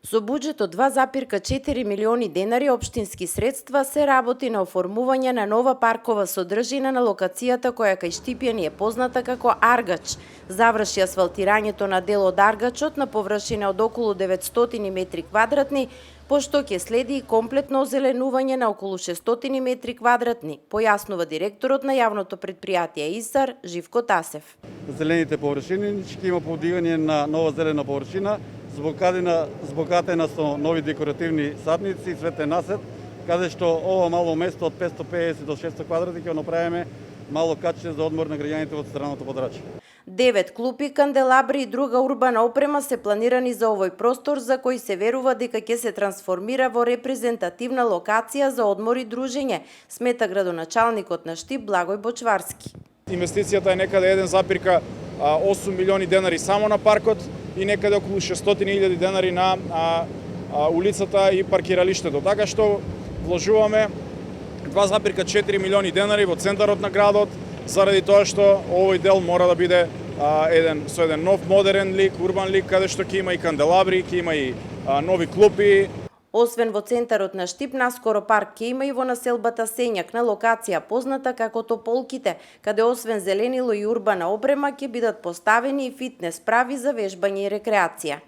Со буџет од 2,4 милиони денари општински средства се работи на оформување на нова паркова содржина на локацијата која кај Штипјани е позната како Аргач. Заврши асфалтирањето на дел од Аргачот на површина од околу 900 метри квадратни, пошто ќе следи и комплетно озеленување на околу 600 метри квадратни, појаснува директорот на јавното предпријатие ИСАР Живко Тасев. Зелените површини ќе има повдигање на нова зелена површина, збогатена со нови декоративни садници и цветен насет, каде што ова мало место од 550 до 600 квадрати ќе направиме мало каче за одмор на граѓаните од страното Подраче. 9 клупи, канделабри и друга урбана опрема се планирани за овој простор, за кој се верува дека ќе се трансформира во репрезентативна локација за одмор и дружење, смета градоначалникот на Штип Благој Бочварски. Инвестицијата е некаде 1,8 милиони денари само на паркот и некаде околу 600.000 денари на улицата и паркиралиштето. Така што вложуваме 2,4 милиони денари во центарот на градот, заради тоа што овој дел мора да биде со еден нов модерен лик, урбан лик, каде што ќе има и канделабри, ќе има и нови клупи. Освен во центарот на Штип, наскоро парк ќе има и во населбата Сењак, на локација позната како Тополките, каде освен зеленило и урбана опрема ќе бидат поставени и фитнес прави за вежбање и рекреација.